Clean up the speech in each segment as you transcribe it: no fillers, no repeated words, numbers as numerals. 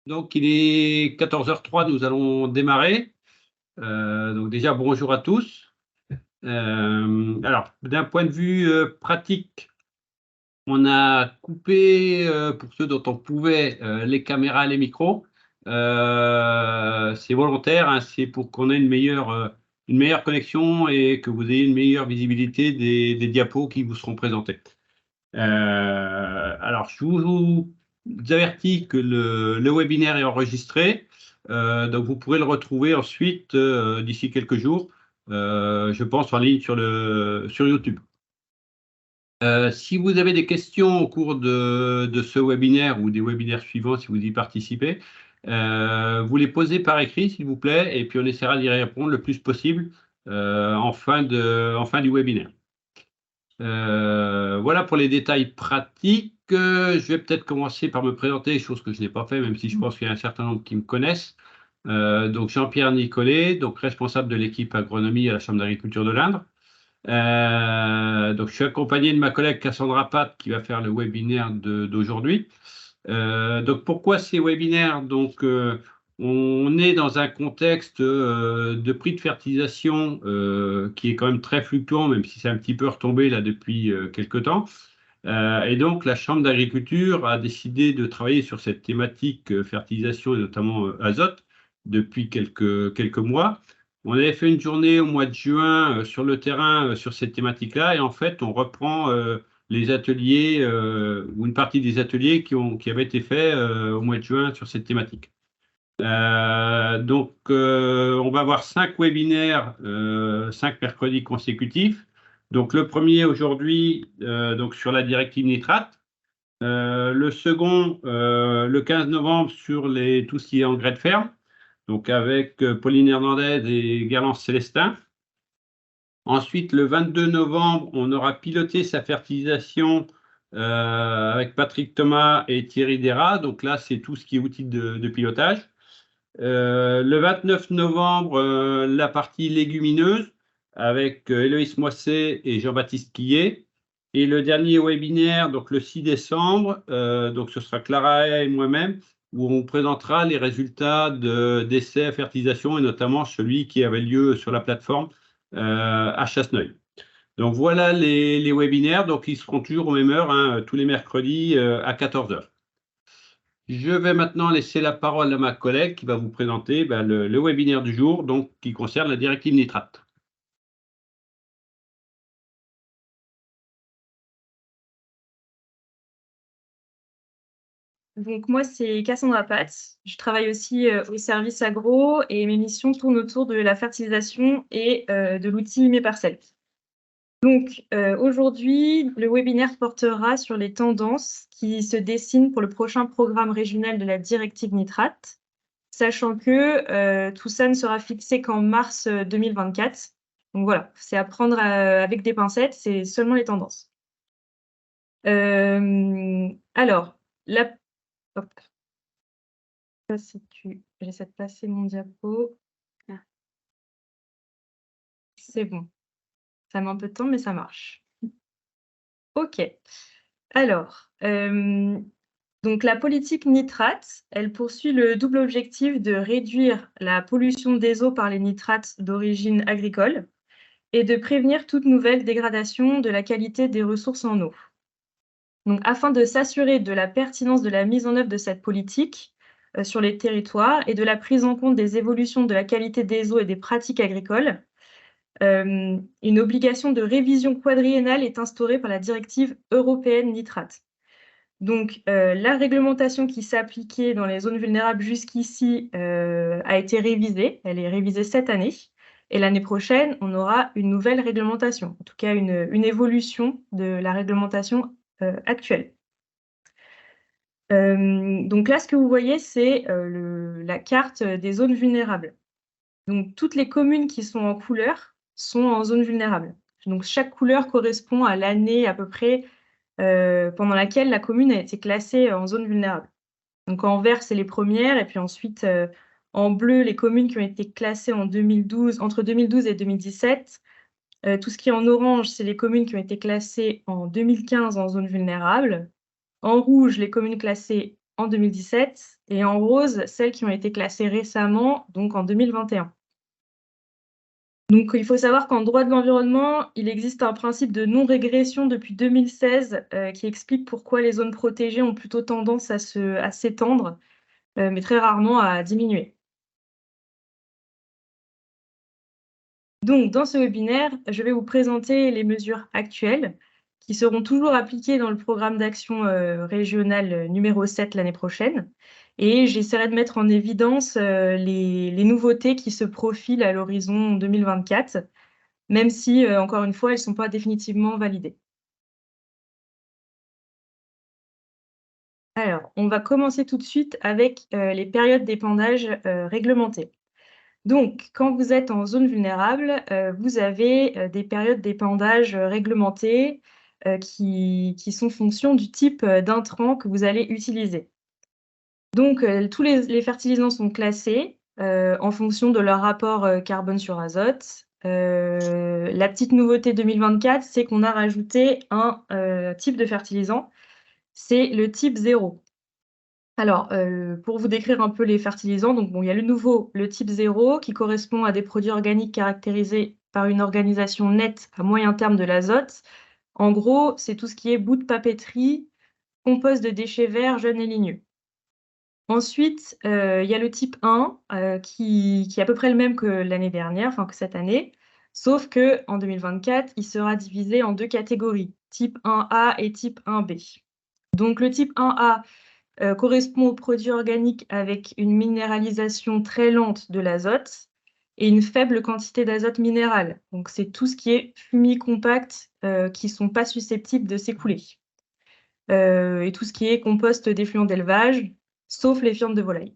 Donc, il est 14h03, nous allons démarrer. Donc, déjà, bonjour à tous. Alors, d'un point de vue pratique, on a coupé, pour ceux dont on pouvait, les caméras et les micros. C'est volontaire, hein, c'est pour qu'on ait une meilleure connexion et que vous ayez une meilleure visibilité des diapos qui vous seront présentés. Alors, je vous avertis que le webinaire est enregistré, donc vous pourrez le retrouver ensuite d'ici quelques jours, je pense en ligne sur YouTube. Si vous avez des questions au cours de ce webinaire ou des webinaires suivants, si vous y participez, vous les posez par écrit, s'il vous plaît, et puis on essaiera d'y répondre le plus possible en fin du webinaire. Voilà pour les détails pratiques. Je vais peut-être commencer par me présenter, chose que je n'ai pas fait, même si je pense qu'il y a un certain nombre qui me connaissent. Donc Jean-Pierre Nicolet, donc responsable de l'équipe agronomie à la Chambre d'agriculture de l'Indre. Donc je suis accompagné de ma collègue Cassandra Pat qui va faire le webinaire d'aujourd'hui. Donc pourquoi ces webinaires? Donc on est dans un contexte de prix de fertilisation qui est quand même très fluctuant, même si c'est un petit peu retombé là depuis quelques temps. Et donc la Chambre d'agriculture a décidé de travailler sur cette thématique fertilisation et notamment azote depuis quelques mois. On avait fait une journée au mois de juin sur le terrain sur cette thématique-là et en fait on reprend les ateliers ou une partie des ateliers qui avaient été faits au mois de juin sur cette thématique. Donc, on va avoir 5 webinaires, 5 mercredis consécutifs. Donc, le premier aujourd'hui, donc sur la directive nitrate. Le second, le 15 novembre, sur tout ce qui est engrais de ferme. Donc, avec Pauline Hernandez et Garance Célestin. Ensuite, le 22 novembre, on aura piloté sa fertilisation avec Patrick Thomas et Thierry Dera. Donc là, c'est tout ce qui est outil de pilotage. Le 29 novembre, la partie légumineuse avec Héloïse Moisset et Jean-Baptiste Quillet. Et le dernier webinaire, donc le 6 décembre, donc ce sera Clara et moi-même, où on présentera les résultats d'essais à fertilisation et notamment celui qui avait lieu sur la plateforme à Chasseneuil. Donc voilà les webinaires, donc ils seront toujours aux mêmes heures, hein, tous les mercredis à 14h. Je vais maintenant laisser la parole à ma collègue qui va vous présenter le webinaire du jour, donc qui concerne la directive nitrate. Donc moi, c'est Cassandra Pat. Je travaille aussi au service agro et mes missions tournent autour de la fertilisation et de l'outil Mes Parcelles. Donc aujourd'hui, le webinaire portera sur les tendances qui se dessinent pour le prochain programme régional de la directive nitrate, sachant que tout ça ne sera fixé qu'en mars 2024. Donc voilà, c'est à prendre avec des pincettes, c'est seulement les tendances. Alors, hop. J'essaie de passer mon diapo. Ah. C'est bon. Ça met un peu de temps, mais ça marche. OK. Alors, donc la politique nitrate, elle poursuit le double objectif de réduire la pollution des eaux par les nitrates d'origine agricole et de prévenir toute nouvelle dégradation de la qualité des ressources en eau. Donc, afin de s'assurer de la pertinence de la mise en œuvre de cette politique sur les territoires et de la prise en compte des évolutions de la qualité des eaux et des pratiques agricoles, une obligation de révision quadriennale est instaurée par la directive européenne nitrate. Donc, la réglementation qui s'appliquait dans les zones vulnérables jusqu'ici a été révisée. Elle est révisée cette année. Et l'année prochaine, on aura une nouvelle réglementation, en tout cas une évolution de la réglementation actuelle. Donc là, ce que vous voyez, c'est la carte des zones vulnérables. Donc, toutes les communes qui sont en couleur sont en zone vulnérable. Donc, chaque couleur correspond à l'année à peu près pendant laquelle la commune a été classée en zone vulnérable. Donc, en vert, c'est les premières, et puis ensuite, en bleu, les communes qui ont été classées en 2012, entre 2012 et 2017. Tout ce qui est en orange, c'est les communes qui ont été classées en 2015 en zone vulnérable. En rouge, les communes classées en 2017 et en rose, celles qui ont été classées récemment, donc en 2021. Donc, il faut savoir qu'en droit de l'environnement, il existe un principe de non-régression depuis 2016 qui explique pourquoi les zones protégées ont plutôt tendance à s'étendre, mais très rarement à diminuer. Donc, dans ce webinaire, je vais vous présenter les mesures actuelles qui seront toujours appliquées dans le programme d'action régional numéro 7 l'année prochaine. Et j'essaierai de mettre en évidence les nouveautés qui se profilent à l'horizon 2024, même si, encore une fois, elles ne sont pas définitivement validées. Alors, on va commencer tout de suite avec les périodes d'épandage réglementées. Donc, quand vous êtes en zone vulnérable, vous avez des périodes d'épandage réglementées qui sont fonction du type d'intrant que vous allez utiliser. Donc, tous les fertilisants sont classés en fonction de leur rapport carbone sur azote. La petite nouveauté 2024, c'est qu'on a rajouté un type de fertilisant, c'est le type 0. Alors, pour vous décrire un peu les fertilisants, donc bon, il y a le type 0, qui correspond à des produits organiques caractérisés par une organisation nette à moyen terme de l'azote. En gros, c'est tout ce qui est bout de papeterie, compost de déchets verts, jeunes et ligneux. Ensuite, il y a le type 1, qui est à peu près le même que l'année dernière, enfin que cette année, sauf qu'en 2024, il sera divisé en 2 catégories, type 1A et type 1B. Donc le type 1A correspond aux produits organiques avec une minéralisation très lente de l'azote et une faible quantité d'azote minéral. Donc c'est tout ce qui est fumier compact qui ne sont pas susceptibles de s'écouler. Et tout ce qui est compost d'effluents d'élevage, sauf les fientes de volaille.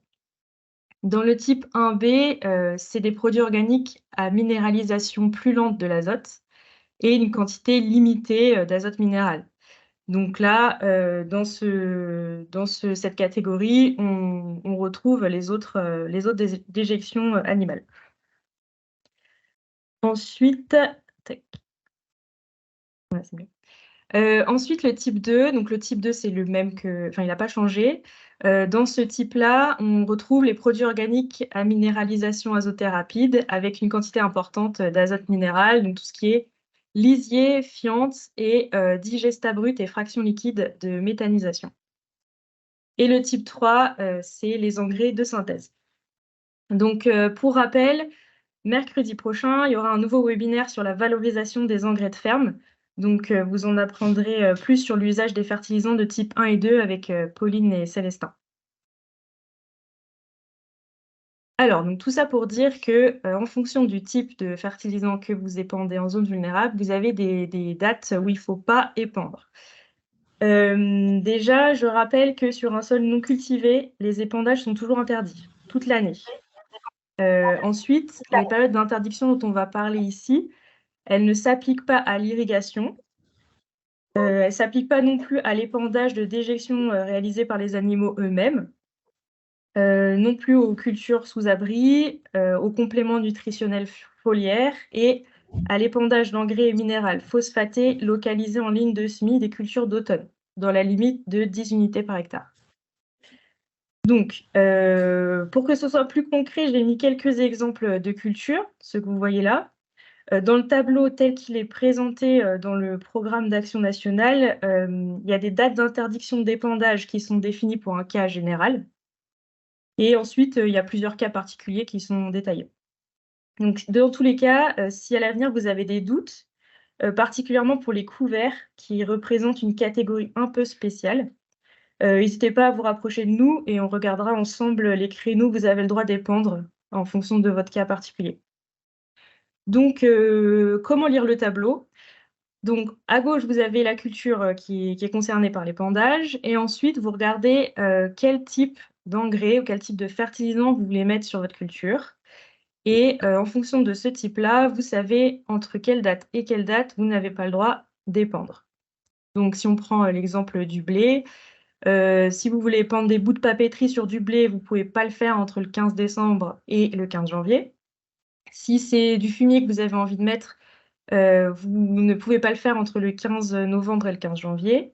Dans le type 1B, c'est des produits organiques à minéralisation plus lente de l'azote et une quantité limitée d'azote minéral. Donc là, dans cette catégorie, on retrouve les autres déjections animales. Ensuite, tac. Ouais, c'est mieux. Ensuite, le type 2, donc le type 2, c'est le même que, enfin, il n'a pas changé. Dans ce type-là, on retrouve les produits organiques à minéralisation azotée rapide avec une quantité importante d'azote minéral, donc tout ce qui est lisier, fiente et digestat brut et fraction liquide de méthanisation. Et le type 3, c'est les engrais de synthèse. Donc, pour rappel, mercredi prochain, il y aura un nouveau webinaire sur la valorisation des engrais de ferme. Donc, vous en apprendrez plus sur l'usage des fertilisants de type 1 et 2 avec Pauline et Célestin. Alors, donc tout ça pour dire que, en fonction du type de fertilisant que vous épandez en zone vulnérable, vous avez des dates où il ne faut pas épandre. Déjà, je rappelle que sur un sol non cultivé, les épandages sont toujours interdits, toute l'année. Ensuite, les périodes d'interdiction dont on va parler ici, elles ne s'appliquent pas à l'irrigation. Elles ne s'appliquent pas non plus à l'épandage de déjections réalisées par les animaux eux-mêmes. Non plus aux cultures sous abri, aux compléments nutritionnels foliaires et à l'épandage d'engrais minéral phosphatés localisés en ligne de semis des cultures d'automne, dans la limite de 10 unités par hectare. Donc, pour que ce soit plus concret, j'ai mis quelques exemples de cultures, ce que vous voyez là. Dans le tableau tel qu'il est présenté dans le programme d'action nationale, il y a des dates d'interdiction d'épandage qui sont définies pour un cas général. Et ensuite, il y a plusieurs cas particuliers qui sont détaillés. Donc, dans tous les cas, si à l'avenir vous avez des doutes, particulièrement pour les couverts qui représentent une catégorie un peu spéciale, n'hésitez pas à vous rapprocher de nous et on regardera ensemble les créneaux que vous avez le droit d'épandre en fonction de votre cas particulier. Donc, comment lire le tableau? Donc, à gauche, vous avez la culture qui est concernée par l'épandage et ensuite, vous regardez quel type d'engrais ou quel type de fertilisant vous voulez mettre sur votre culture. Et en fonction de ce type-là, vous savez entre quelle date et quelle date vous n'avez pas le droit d'épandre. Donc, si on prend l'exemple du blé, si vous voulez épandre des bouts de papeterie sur du blé, vous ne pouvez pas le faire entre le 15 décembre et le 15 janvier. Si c'est du fumier que vous avez envie de mettre, vous ne pouvez pas le faire entre le 15 novembre et le 15 janvier.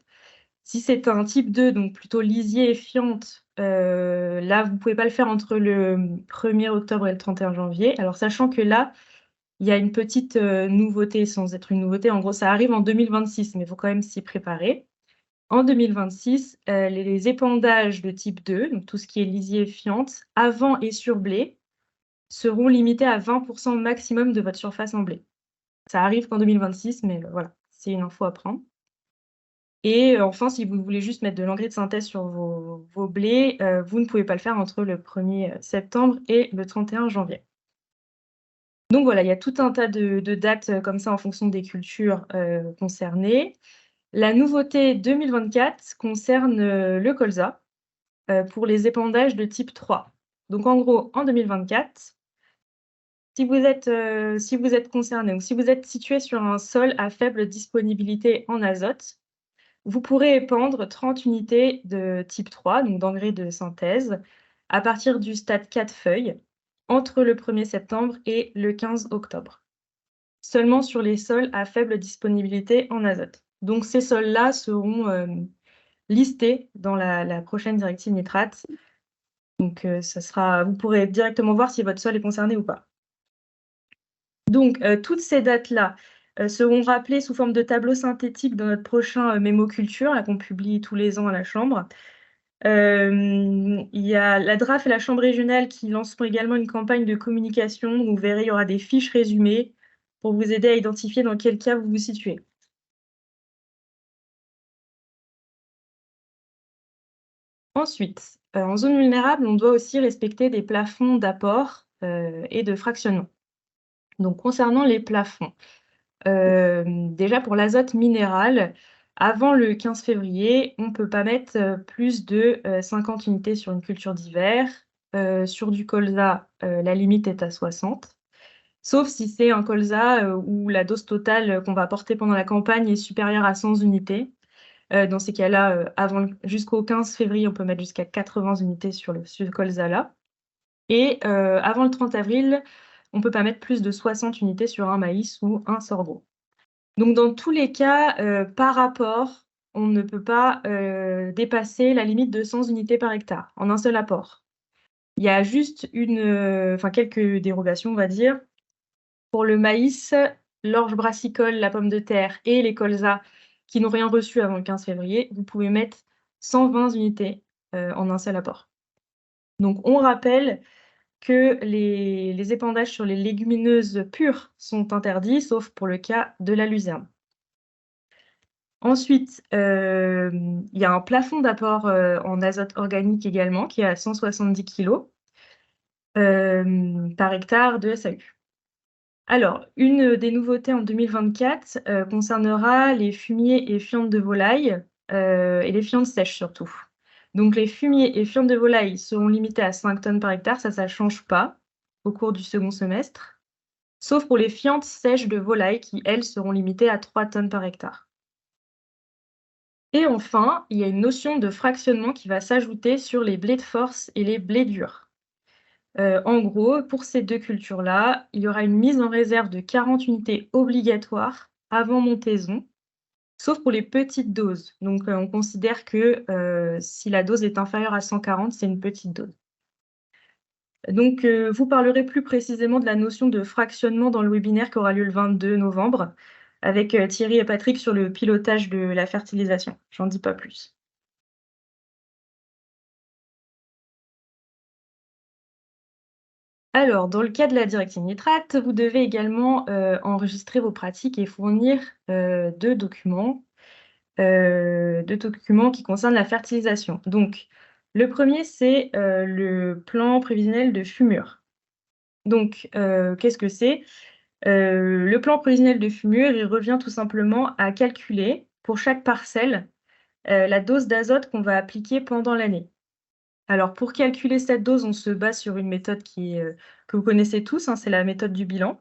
Si c'est un type 2, donc plutôt lisier et fiente, là, vous ne pouvez pas le faire entre le 1er octobre et le 31 janvier. Alors, sachant que là, il y a une petite nouveauté, sans être une nouveauté. En gros, ça arrive en 2026, mais il faut quand même s'y préparer. En 2026, les épandages de type 2, donc tout ce qui est lisier et fiente, avant et sur blé, seront limités à 20% maximum de votre surface en blé. Ça arrive qu'en 2026, mais voilà, c'est une info à prendre. Et enfin, si vous voulez juste mettre de l'engrais de synthèse sur vos blés, vous ne pouvez pas le faire entre le 1er septembre et le 31 janvier. Donc voilà, il y a tout un tas de dates comme ça en fonction des cultures concernées. La nouveauté 2024 concerne le colza pour les épandages de type 3. Donc en gros, en 2024, si vous êtes concerné ou si vous êtes situé sur un sol à faible disponibilité en azote, vous pourrez épandre 30 unités de type 3, donc d'engrais de synthèse, à partir du stade 4 feuilles, entre le 1er septembre et le 15 octobre. Seulement sur les sols à faible disponibilité en azote. Donc ces sols-là seront listés dans la prochaine directive nitrate. Donc vous pourrez directement voir si votre sol est concerné ou pas. Donc toutes ces dates-là seront rappelées sous forme de tableau synthétique dans notre prochain mémo culture, qu'on publie tous les ans à la Chambre. Il y a la DRAF et la Chambre régionale qui lanceront également une campagne de communication. Vous verrez, il y aura des fiches résumées pour vous aider à identifier dans quel cas vous vous situez. Ensuite, en zone vulnérable, on doit aussi respecter des plafonds d'apport et de fractionnement. Donc, concernant les plafonds, déjà pour l'azote minéral, avant le 15 février, on ne peut pas mettre plus de 50 unités sur une culture d'hiver. Sur du colza, la limite est à 60. Sauf si c'est un colza où la dose totale qu'on va apporter pendant la campagne est supérieure à 100 unités. Dans ces cas-là, jusqu'au 15 février, on peut mettre jusqu'à 80 unités sur ce colza-là. Et avant le 30 avril, on ne peut pas mettre plus de 60 unités sur un maïs ou un sorgho. Donc, dans tous les cas, par rapport, on ne peut pas dépasser la limite de 100 unités par hectare en un seul apport. Il y a juste quelques dérogations, on va dire. Pour le maïs, l'orge brassicole, la pomme de terre et les colzas qui n'ont rien reçu avant le 15 février, vous pouvez mettre 120 unités en un seul apport. Donc, on rappelle que les épandages sur les légumineuses pures sont interdits, sauf pour le cas de la luzerne. Ensuite, il y a un plafond d'apport en azote organique également, qui est à 170 kg par hectare de SAU. Alors, une des nouveautés en 2024 concernera les fumiers et fientes de volaille et les fientes sèches surtout. Donc, les fumiers et fientes de volaille seront limités à 5 tonnes par hectare, ça ne change pas au cours du second semestre, sauf pour les fientes sèches de volaille qui, elles, seront limitées à 3 tonnes par hectare. Et enfin, il y a une notion de fractionnement qui va s'ajouter sur les blés de force et les blés durs. En gros, pour ces deux cultures-là, il y aura une mise en réserve de 40 unités obligatoires avant montaison, sauf pour les petites doses. Donc, on considère que si la dose est inférieure à 140, c'est une petite dose. Donc, vous parlerez plus précisément de la notion de fractionnement dans le webinaire qui aura lieu le 22 novembre avec Thierry et Patrick sur le pilotage de la fertilisation. J'en dis pas plus. Alors, dans le cas de la directive nitrate, vous devez également enregistrer vos pratiques et fournir deux documents qui concernent la fertilisation. Donc, le premier, c'est le plan prévisionnel de fumure. Donc, qu'est-ce que c'est? Le plan prévisionnel de fumure, il revient tout simplement à calculer pour chaque parcelle la dose d'azote qu'on va appliquer pendant l'année. Alors, pour calculer cette dose, on se base sur une méthode que vous connaissez tous, hein, c'est la méthode du bilan.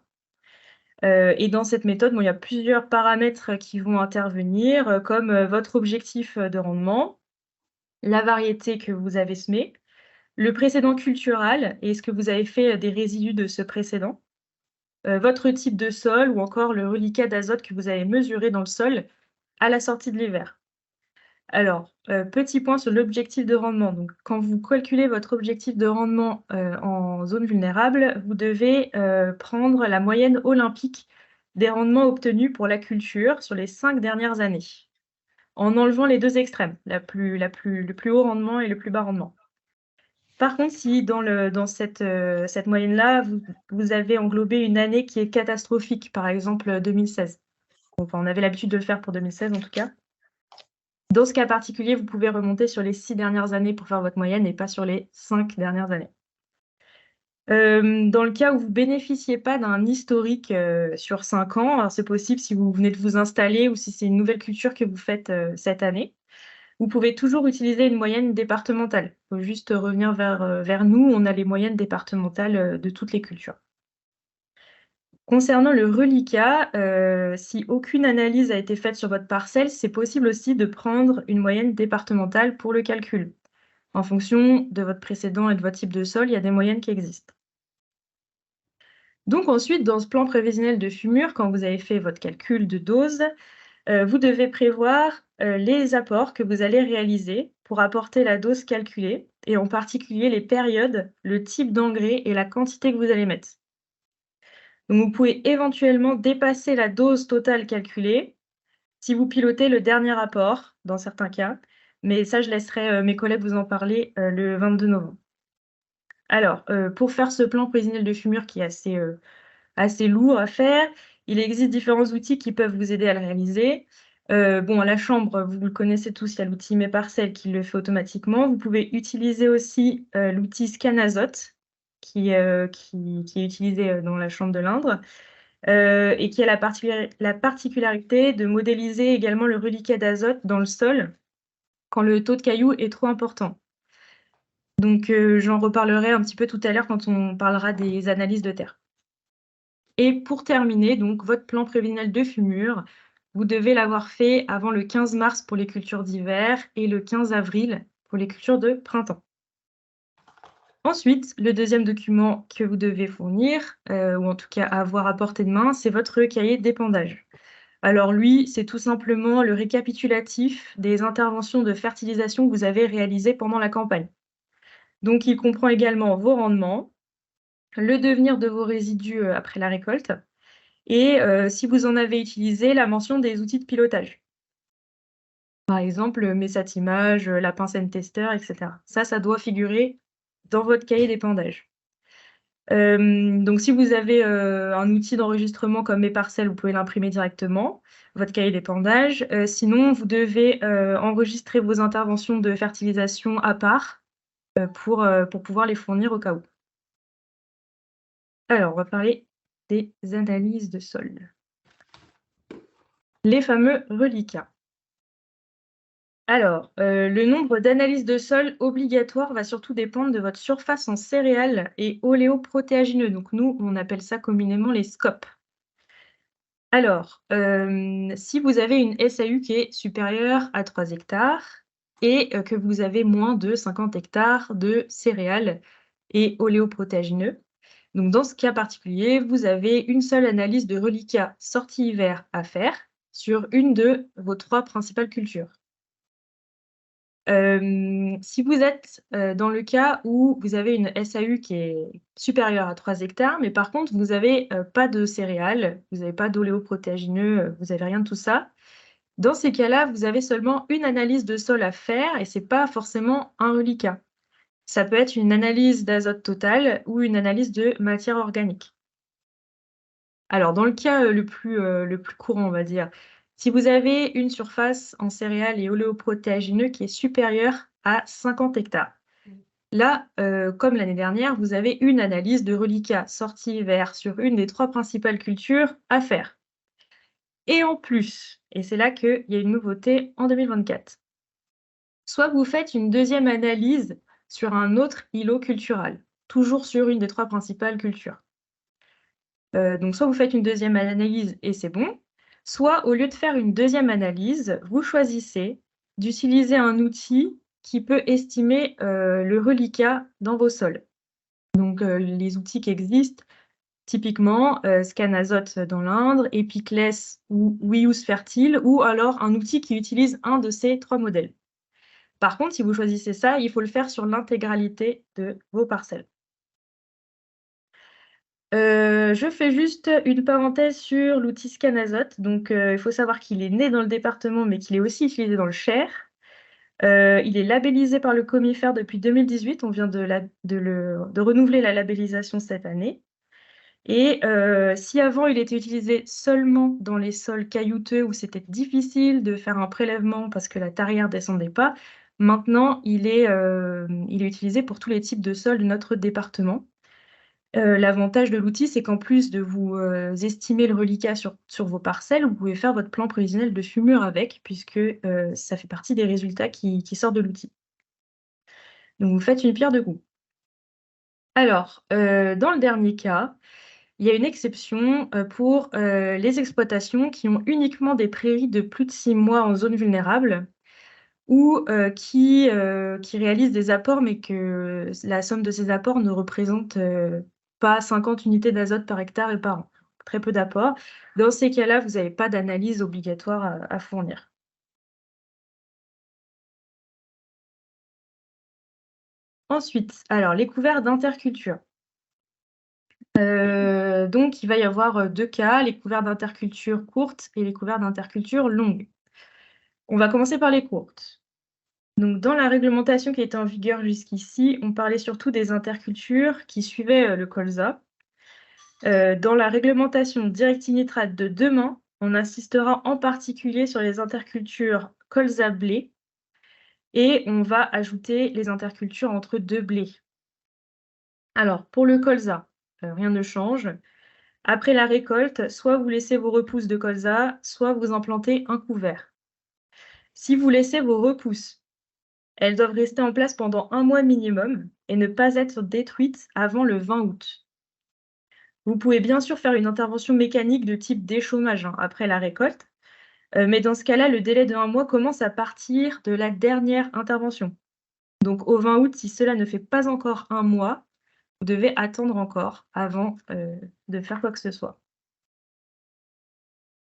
Et dans cette méthode, il y a plusieurs paramètres qui vont intervenir, comme votre objectif de rendement, la variété que vous avez semée, le précédent cultural et est-ce que vous avez fait des résidus de ce précédent, votre type de sol ou encore le reliquat d'azote que vous avez mesuré dans le sol à la sortie de l'hiver. Alors, petit point sur l'objectif de rendement. Donc, quand vous calculez votre objectif de rendement en zone vulnérable, vous devez prendre la moyenne olympique des rendements obtenus pour la culture sur les 5 dernières années, en enlevant les deux extrêmes, le plus haut rendement et le plus bas rendement. Par contre, si dans cette moyenne-là, vous avez englobé une année qui est catastrophique, par exemple 2016. Enfin, on avait l'habitude de le faire pour 2016 en tout cas. Dans ce cas particulier, vous pouvez remonter sur les 6 dernières années pour faire votre moyenne et pas sur les 5 dernières années. Dans le cas où vous ne bénéficiez pas d'un historique sur 5 ans, alors c'est possible si vous venez de vous installer ou si c'est une nouvelle culture que vous faites cette année, vous pouvez toujours utiliser une moyenne départementale. Il faut juste revenir vers nous, on a les moyennes départementales de toutes les cultures. Concernant le reliquat, si aucune analyse a été faite sur votre parcelle, c'est possible aussi de prendre une moyenne départementale pour le calcul. En fonction de votre précédent et de votre type de sol, il y a des moyennes qui existent. Donc ensuite, dans ce plan prévisionnel de fumure, quand vous avez fait votre calcul de dose, vous devez prévoir les apports que vous allez réaliser pour apporter la dose calculée, et en particulier les périodes, le type d'engrais et la quantité que vous allez mettre. Donc vous pouvez éventuellement dépasser la dose totale calculée si vous pilotez le dernier apport, dans certains cas, mais ça, je laisserai mes collègues vous en parler le 22 novembre. Alors, pour faire ce plan prévisionnel de fumure qui est assez lourd à faire, il existe différents outils qui peuvent vous aider à le réaliser. Bon, à la chambre, vous le connaissez tous, il y a l'outil Mes Parcelles qui le fait automatiquement. Vous pouvez utiliser aussi l'outil Scanazote qui est utilisé dans la chambre de l'Indre et qui a la particularité de modéliser également le reliquat d'azote dans le sol quand le taux de cailloux est trop important. Donc, j'en reparlerai un petit peu tout à l'heure quand on parlera des analyses de terre. Et pour terminer, donc, votre plan prévisionnel de fumure, vous devez l'avoir fait avant le 15 mars pour les cultures d'hiver et le 15 avril pour les cultures de printemps. Ensuite, le deuxième document que vous devez fournir, ou en tout cas avoir à portée de main, c'est votre cahier d'épandage. Alors lui, c'est tout simplement le récapitulatif des interventions de fertilisation que vous avez réalisées pendant la campagne. Donc, il comprend également vos rendements, le devenir de vos résidus après la récolte, et si vous en avez utilisé, la mention des outils de pilotage. Par exemple, Messatimage, la pince N-Tester, etc. Ça doit figurer dans votre cahier d'épandage. Donc, si vous avez un outil d'enregistrement comme Mes Parcelles, vous pouvez l'imprimer directement, votre cahier d'épandage. Sinon, vous devez enregistrer vos interventions de fertilisation à part pour pouvoir les fournir au cas où. Alors, on va parler des analyses de sol. Les fameux reliquats. Alors, le nombre d'analyses de sol obligatoires va surtout dépendre de votre surface en céréales et oléoprotéagineux. Donc nous, on appelle ça communément les scopes. Alors, si vous avez une SAU qui est supérieure à 3 hectares et que vous avez moins de 50 hectares de céréales et oléoprotéagineux, donc dans ce cas particulier, vous avez une seule analyse de reliquat sortie hiver à faire sur une de vos 3 principales cultures. Si vous êtes dans le cas où vous avez une SAU qui est supérieure à 3 hectares, mais par contre, vous n'avez pas de céréales, vous n'avez pas d'oléoprotéagineux, vous n'avez rien de tout ça. Dans ces cas-là, vous avez seulement une analyse de sol à faire et ce n'est pas forcément un reliquat. Ça peut être une analyse d'azote total ou une analyse de matière organique. Alors, dans le cas le plus courant, on va dire, si vous avez une surface en céréales et oléoprotéagineux qui est supérieure à 50 hectares, là, comme l'année dernière, vous avez une analyse de reliquat sortie hiver sur une des 3 principales cultures à faire. Et en plus, et c'est là qu'il y a une nouveauté en 2024, soit vous faites une deuxième analyse sur un autre îlot cultural, toujours sur une des 3 principales cultures. Donc soit vous faites une deuxième analyse et c'est bon, soit au lieu de faire une deuxième analyse, vous choisissez d'utiliser un outil qui peut estimer le reliquat dans vos sols. Donc les outils qui existent, typiquement Scanazote dans l'Indre, Epicless ou WeUse Fertile, ou alors un outil qui utilise un de ces 3 modèles. Par contre, si vous choisissez ça, il faut le faire sur l'intégralité de vos parcelles. Je fais juste une parenthèse sur l'outil Scanazote. Donc, il faut savoir qu'il est né dans le département, mais qu'il est aussi utilisé dans le Cher. Il est labellisé par le Comifère depuis 2018. On vient de renouveler la labellisation cette année. Et si avant, il était utilisé seulement dans les sols caillouteux où c'était difficile de faire un prélèvement parce que la tarière ne descendait pas, maintenant, il est utilisé pour tous les types de sols de notre département. L'avantage de l'outil, c'est qu'en plus de vous estimer le reliquat sur vos parcelles, vous pouvez faire votre plan prévisionnel de fumure avec, puisque ça fait partie des résultats qui sortent de l'outil. Donc, vous faites une pierre deux coups. Alors, dans le dernier cas, il y a une exception pour les exploitations qui ont uniquement des prairies de plus de 6 mois en zone vulnérable ou qui réalisent des apports, mais que la somme de ces apports ne représente pas 50 unités d'azote par hectare et par an. Très peu d'apports. Dans ces cas-là, vous n'avez pas d'analyse obligatoire à fournir. Ensuite, alors les couverts d'interculture. Donc, il va y avoir deux cas, les couverts d'interculture courtes et les couverts d'interculture longues. On va commencer par les courtes. Donc, dans la réglementation qui était en vigueur jusqu'ici, on parlait surtout des intercultures qui suivaient le colza. Dans la réglementation directive nitrate de demain, on insistera en particulier sur les intercultures colza-blé et on va ajouter les intercultures entre deux blés. Alors, pour le colza, rien ne change. Après la récolte, soit vous laissez vos repousses de colza, soit vous en plantez un couvert. Si vous laissez vos repousses, elles doivent rester en place pendant 1 mois minimum et ne pas être détruites avant le 20 août. Vous pouvez bien sûr faire une intervention mécanique de type déchômage après la récolte, mais dans ce cas-là, le délai de 1 mois commence à partir de la dernière intervention. Donc au 20 août, si cela ne fait pas encore 1 mois, vous devez attendre encore avant de faire quoi que ce soit.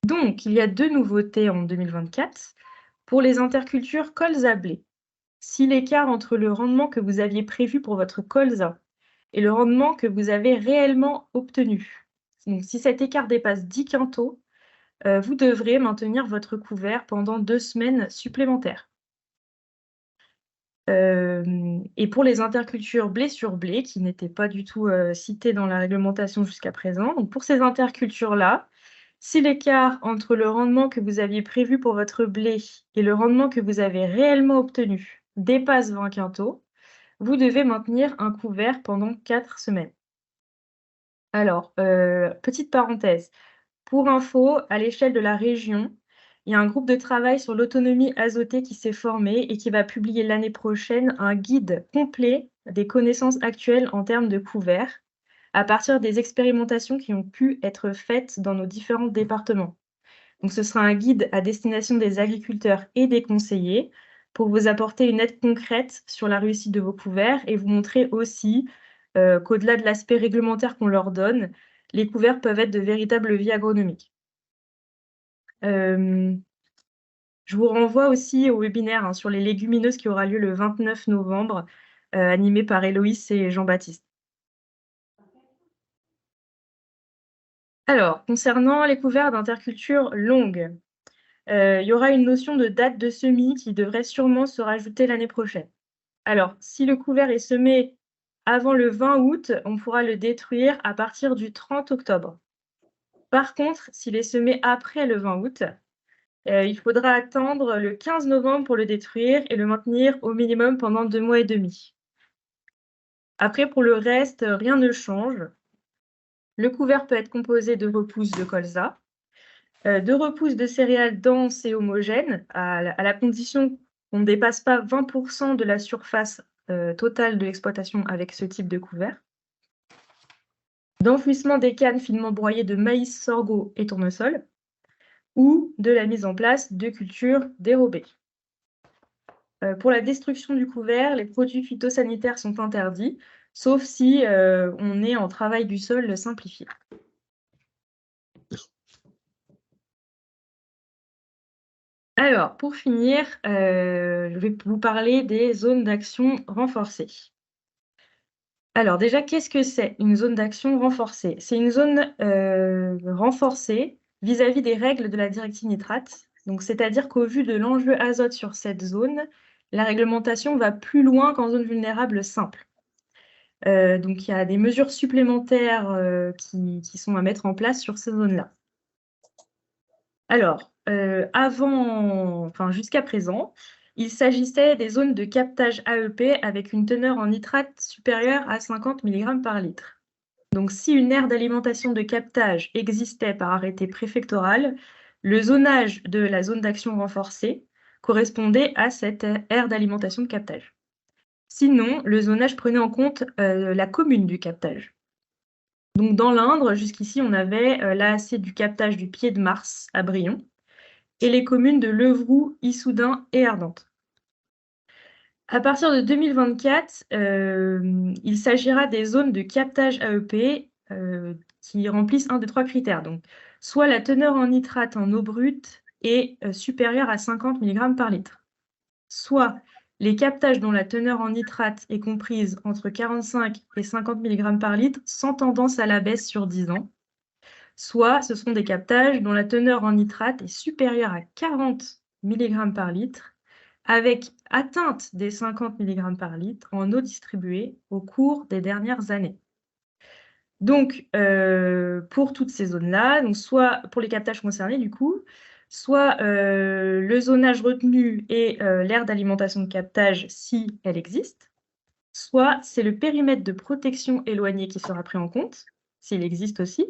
Donc, il y a 2 nouveautés en 2024 pour les intercultures colza-blé. Si l'écart entre le rendement que vous aviez prévu pour votre colza et le rendement que vous avez réellement obtenu, donc si cet écart dépasse 10 quintaux, vous devrez maintenir votre couvert pendant 2 semaines supplémentaires. Et pour les intercultures blé sur blé, qui n'étaient pas du tout citées dans la réglementation jusqu'à présent, donc pour ces intercultures-là, si l'écart entre le rendement que vous aviez prévu pour votre blé et le rendement que vous avez réellement obtenu dépasse 20 quintaux, vous devez maintenir un couvert pendant 4 semaines. Alors, petite parenthèse, pour info, à l'échelle de la région, il y a un groupe de travail sur l'autonomie azotée qui s'est formé et qui va publier l'année prochaine un guide complet des connaissances actuelles en termes de couverts, à partir des expérimentations qui ont pu être faites dans nos différents départements. Donc, ce sera un guide à destination des agriculteurs et des conseillers pour vous apporter une aide concrète sur la réussite de vos couverts et vous montrer aussi qu'au-delà de l'aspect réglementaire qu'on leur donne, les couverts peuvent être de véritables leviers agronomiques. Je vous renvoie aussi au webinaire sur les légumineuses qui aura lieu le 29 novembre, animé par Héloïse et Jean-Baptiste. Alors, concernant les couverts d'interculture longue, il y aura une notion de date de semis qui devrait sûrement se rajouter l'année prochaine. Alors, si le couvert est semé avant le 20 août, on pourra le détruire à partir du 30 octobre. Par contre, s'il est semé après le 20 août, il faudra attendre le 15 novembre pour le détruire et le maintenir au minimum pendant 2 mois et demi. Après, pour le reste, rien ne change. Le couvert peut être composé de repousses de colza, de repousses de céréales denses et homogènes, à la condition qu'on ne dépasse pas 20% de la surface totale de l'exploitation avec ce type de couvert, d'enfouissement des cannes finement broyées de maïs, sorgho et tournesol, ou de la mise en place de cultures dérobées. Pour la destruction du couvert, les produits phytosanitaires sont interdits, sauf si on est en travail du sol simplifié. Alors, pour finir, je vais vous parler des zones d'action renforcées. Alors déjà, qu'est-ce que c'est une zone d'action renforcée? C'est une zone renforcée vis-à-vis des règles de la directive nitrate. Donc, c'est-à-dire qu'au vu de l'enjeu azote sur cette zone, la réglementation va plus loin qu'en zone vulnérable simple. Donc, il y a des mesures supplémentaires qui sont à mettre en place sur ces zones-là. Alors, jusqu'à présent, il s'agissait des zones de captage AEP avec une teneur en nitrate supérieure à 50 mg par litre. Donc, si une aire d'alimentation de captage existait par arrêté préfectoral, le zonage de la zone d'action renforcée correspondait à cette aire d'alimentation de captage. Sinon, le zonage prenait en compte la commune du captage. Donc, dans l'Indre, jusqu'ici, on avait l'AAC du captage du Pied de Mars à Brion et les communes de Levroux, Issoudun et Ardentes. À partir de 2024, il s'agira des zones de captage AEP qui remplissent un des 3 critères. Donc, soit la teneur en nitrate en eau brute est supérieure à 50 mg par litre, soit les captages dont la teneur en nitrate est comprise entre 45 et 50 mg par litre sans tendance à la baisse sur 10 ans, soit ce sont des captages dont la teneur en nitrate est supérieure à 40 mg par litre avec atteinte des 50 mg par litre en eau distribuée au cours des dernières années. Donc, pour toutes ces zones-là, donc soit pour les captages concernés, du coup, soit le zonage retenu et l'aire d'alimentation de captage si elle existe, soit c'est le périmètre de protection éloigné qui sera pris en compte, s'il existe aussi,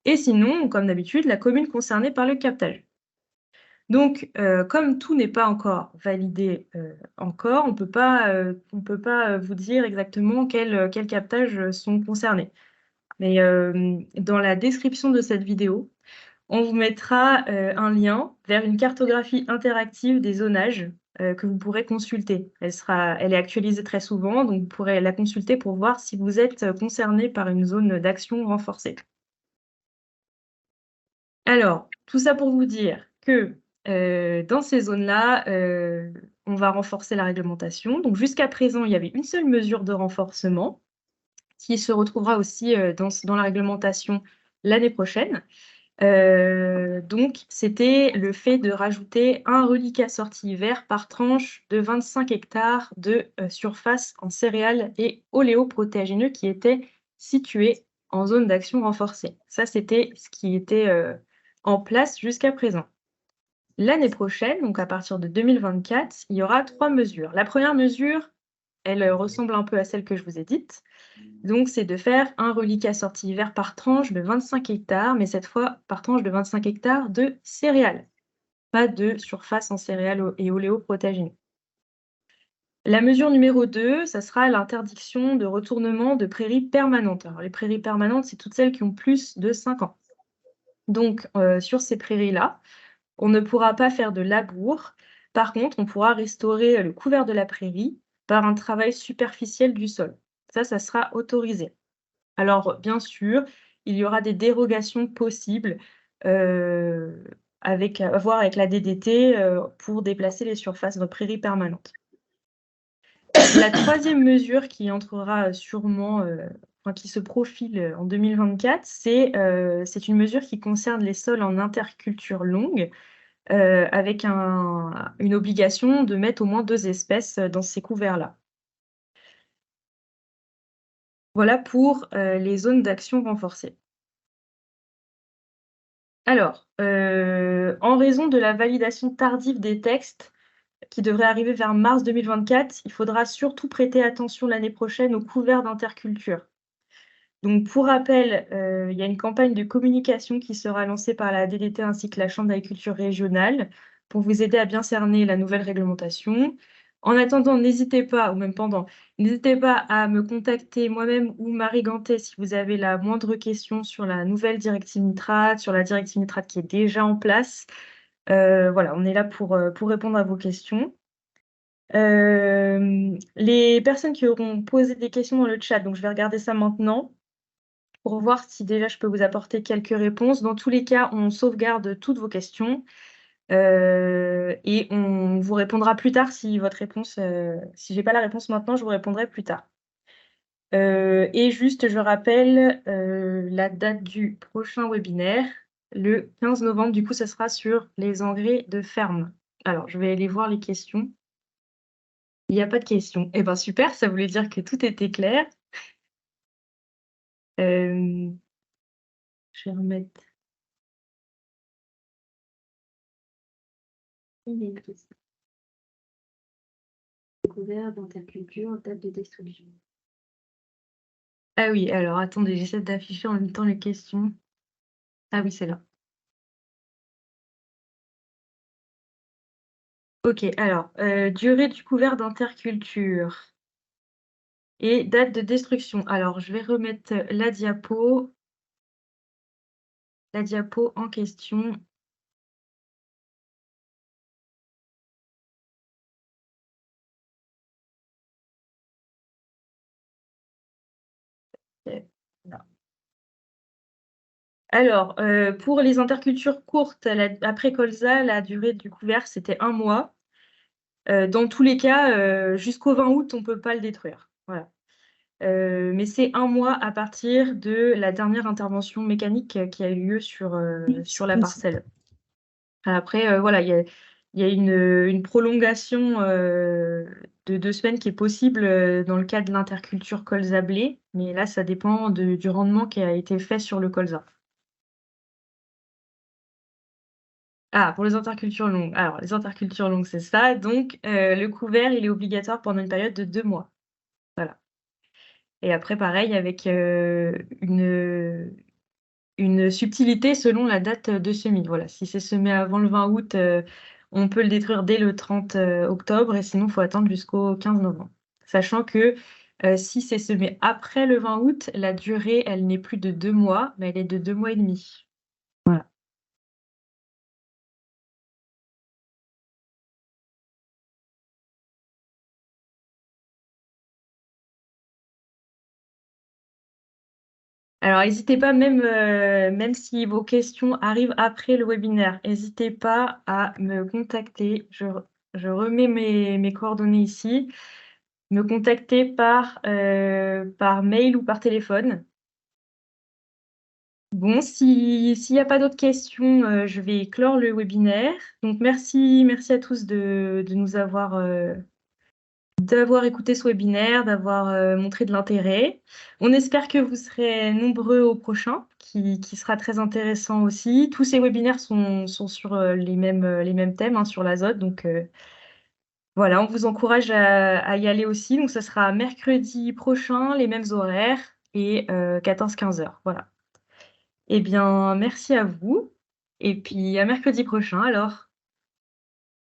et sinon, comme d'habitude, la commune concernée par le captage. Donc, comme tout n'est pas encore validé encore, on peut pas vous dire exactement quels captages sont concernés. Mais dans la description de cette vidéo, on vous mettra un lien vers une cartographie interactive des zonages que vous pourrez consulter. Elle est actualisée très souvent, donc vous pourrez la consulter pour voir si vous êtes concerné par une zone d'action renforcée. Alors, tout ça pour vous dire que dans ces zones-là, on va renforcer la réglementation. Donc, jusqu'à présent, il y avait une seule mesure de renforcement qui se retrouvera aussi dans la réglementation l'année prochaine. Donc, c'était le fait de rajouter un reliquat sortie vert par tranche de 25 hectares de surface en céréales et oléoprotéagineux qui étaient situés en zone d'action renforcée. Ça, c'était ce qui était en place jusqu'à présent. L'année prochaine, donc à partir de 2024, il y aura 3 mesures. La première mesure, elle ressemble un peu à celle que je vous ai dite. Donc, c'est de faire un reliquat sortie vert par tranche de 25 hectares, mais cette fois par tranche de 25 hectares de céréales, pas de surface en céréales et oléoprotéagineux. La mesure numéro 2, ça sera l'interdiction de retournement de prairies permanentes. Alors, les prairies permanentes, c'est toutes celles qui ont plus de 5 ans. Donc, sur ces prairies-là, on ne pourra pas faire de labour. Par contre, on pourra restaurer le couvert de la prairie par un travail superficiel du sol. Ça sera autorisé. Alors, bien sûr, il y aura des dérogations possibles à voir avec la DDT pour déplacer les surfaces de prairies permanentes. La troisième mesure qui entrera sûrement, qui se profile en 2024, c'est une mesure qui concerne les sols en interculture longue, avec une obligation de mettre au moins 2 espèces dans ces couverts-là. Voilà pour les zones d'action renforcées. Alors, en raison de la validation tardive des textes qui devrait arriver vers mars 2024, il faudra surtout prêter attention l'année prochaine aux couverts d'interculture. Donc, pour rappel, il y a une campagne de communication qui sera lancée par la DDT ainsi que la Chambre d'agriculture régionale pour vous aider à bien cerner la nouvelle réglementation. En attendant, n'hésitez pas, ou même pendant, n'hésitez pas à me contacter moi-même ou Marie Gantet si vous avez la moindre question sur la nouvelle directive nitrate, sur la directive nitrate qui est déjà en place. Voilà, on est là pour répondre à vos questions. Les personnes qui auront posé des questions dans le chat, donc je vais regarder ça maintenant pour voir si déjà je peux vous apporter quelques réponses. Dans tous les cas, on sauvegarde toutes vos questions. Et on vous répondra plus tard si votre réponse, si j'ai pas la réponse maintenant, je vous répondrai plus tard. Et juste, je rappelle la date du prochain webinaire, le 15 novembre. Du coup, ce sera sur les engrais de ferme. Alors, je vais aller voir les questions. Il n'y a pas de questions. Eh bien, super, ça voulait dire que tout était clair. Je vais remettre. Il y a une question. Couvert d'interculture, date de destruction. Ah oui, alors attendez, j'essaie d'afficher en même temps les questions. Ah oui, c'est là. Ok, alors, durée du couvert d'interculture et date de destruction. Alors, je vais remettre la diapo en question. Voilà. Alors, pour les intercultures courtes, après colza, la durée du couvert, c'était 1 mois. Dans tous les cas, jusqu'au 20 août, on ne peut pas le détruire. Voilà. Mais c'est 1 mois à partir de la dernière intervention mécanique qui a eu lieu sur la parcelle. Après, voilà, il y a une prolongation de 2 semaines qui est possible dans le cas de l'interculture colza-blé, mais là, ça dépend du rendement qui a été fait sur le colza. Ah, pour les intercultures longues. Alors, les intercultures longues, c'est ça. Donc, le couvert, il est obligatoire pendant une période de 2 mois. Voilà. Et après, pareil, avec une subtilité selon la date de semis. Voilà. Si c'est semé avant le 20 août, on peut le détruire dès le 30 octobre, et sinon, il faut attendre jusqu'au 15 novembre. Sachant que si c'est semé après le 20 août, la durée, elle n'est plus de 2 mois, mais elle est de 2 mois et demi. Voilà. Alors, n'hésitez pas, même si vos questions arrivent après le webinaire, n'hésitez pas à me contacter. Je remets mes coordonnées ici. Me contacter par mail ou par téléphone. Bon, s'il n'y a pas d'autres questions, je vais clore le webinaire. Donc, merci à tous de nous d'avoir écouté ce webinaire, d'avoir montré de l'intérêt. On espère que vous serez nombreux au prochain, qui sera très intéressant aussi. Tous ces webinaires sont sur les mêmes thèmes, hein, sur l'azote. Donc, voilà, on vous encourage à y aller aussi. Donc, ce sera mercredi prochain, les mêmes horaires et 14-15 heures. Voilà. Eh bien, merci à vous. Et puis, à mercredi prochain alors.